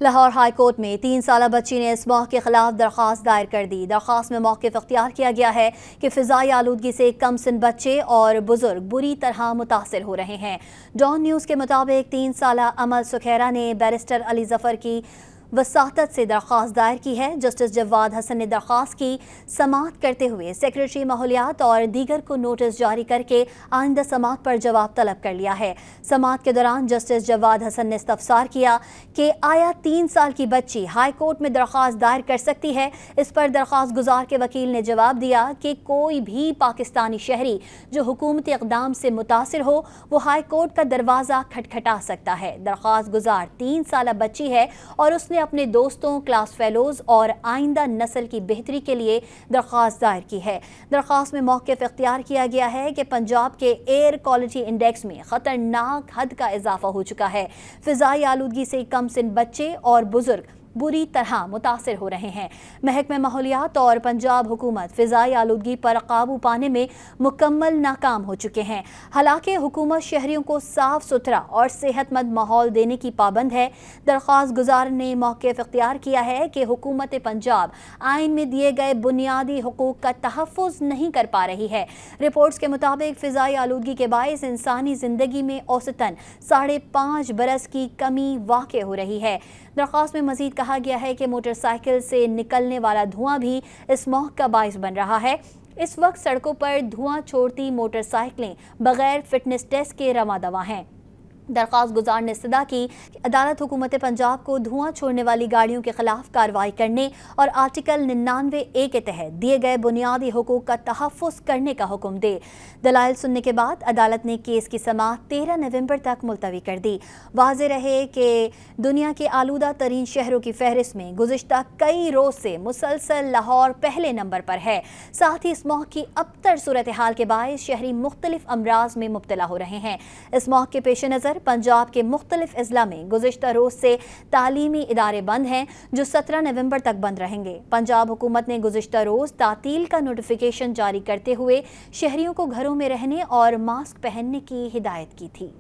Lahore high court में 3 साला बच्ची ने इस्माह के खिलाफ दरख्वास्त दायर कर दी। दरख्वास्त में मौक़िफ़ इख्तियार किया गया है कि फ़िज़ाई आलूदगी से कम सिन बच्चे और बुजुर्ग बुरी तरह मुतासिर हो रहे हैं। डॉन न्यूज़ के मुताबिक 3 साला अमल सुखैरा ने बैरिस्टर अली ज़फ़र की वसातत से दरख्वास्त दायर की है। जस्टिस जवाद हसन ने दरख्वास्त की समाअत करते हुए सेक्रेटरी माहौलियात और दीगर को नोटिस जारी करके आइंदा समाअत पर जवाब तलब कर लिया है। समाअत के दौरान जस्टिस जवाद हसन ने इस्तफसार किया कि आया 3 साल की बच्ची हाई कोर्ट में दरख्वास्त दायर कर सकती है। इस पर दरख्वास्त गुजार के वकील ने जवाब दिया कि कोई भी पाकिस्तानी शहरी जो हुकूमती इक़दाम से मुतासिर हो वो हाई कोर्ट का दरवाज़ा खटखटा सकता है। दरख्वास्त गुजार 3 साला बच्ची है और उसने अपने दोस्तों, क्लास फेलोज और आइंदा नस्ल की बेहतरी के लिए दरख्वास्त दायर की है। दरख्वास्त में मौक़िफ़ इख्तियार किया गया है कि पंजाब के एयर क्वालिटी इंडेक्स में ख़तरनाक हद का इजाफा हो चुका है। फ़िज़ाई आलूदगी से कम सिन बच्चे और बुजुर्ग बुरी तरह मुतासिर हो रहे हैं। महकमा माहौलियात और पंजाब हुकूमत फ़िज़ाई आलूदगी पर काबू पाने में मुकम्मल नाकाम हो चुके हैं। हालांकि हुकूमत शहरियों को साफ सुथरा और सेहतमंद माहौल देने की पाबंद है। दरख्वास्त गुजार ने मौक़िफ़ इख्तियार किया है कि हुकूमत पंजाब आइन में दिए गए बुनियादी हुकूक का तहफ़्फ़ुज़ नहीं कर पा रही है। रिपोर्ट्स के मुताबिक फ़िज़ाई आलूदगी के बायस इंसानी ज़िंदगी में औसतन 5.5 बरस की कमी वाक़ हो रही है। दरख्वास्त में मज़ीद कहा गया है कि मोटरसाइकिल से निकलने वाला धुआं भी इस मौत का बाइस बन रहा है। इस वक्त सड़कों पर धुआं छोड़ती मोटरसाइकिलें बगैर फिटनेस टेस्ट के रवा दवा हैं। दरख्वास्त गुजार ने इस्तदा की कि अदालत हुकूमत पंजाब को धुआं छोड़ने वाली गाड़ियों के खिलाफ कार्रवाई करने और आर्टिकल 99A के तहत दिए गए बुनियादी हुकूक का तहफ़्फ़ुज़ करने का हुक्म दे। दलाइल सुनने के बाद अदालत ने केस की समाअत 13 नवंबर तक मुलतवी कर दी। वाज़ेह रहे कि दुनिया के आलूदा तरीन शहरों की फहरिस्त में गुज़िश्ता कई रोज़ से मुसलसल लाहौर पहले नंबर पर है। साथ ही इस मौत की अबतर सूरत हाल के बायस शहरी मुख्तलिफ अमराज में मुब्तला हो रहे हैं। इस मौत के पेश नज़र पंजाब के मुख्तलिफ अजला में गुज़िश्ता रोज़ से तालीमी इदारे बंद हैं जो 17 नवंबर तक बंद रहेंगे। पंजाब हुकूमत ने गुज़िश्ता रोज़ तातील का नोटिफिकेशन जारी करते हुए शहरियों को घरों में रहने और मास्क पहनने की हिदायत की थी।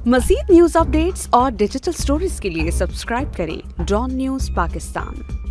मज़ीद न्यूज़ अपडेट्स और डिजिटल स्टोरीज के लिए सब्सक्राइब करें डॉन न्यूज़ पाकिस्तान।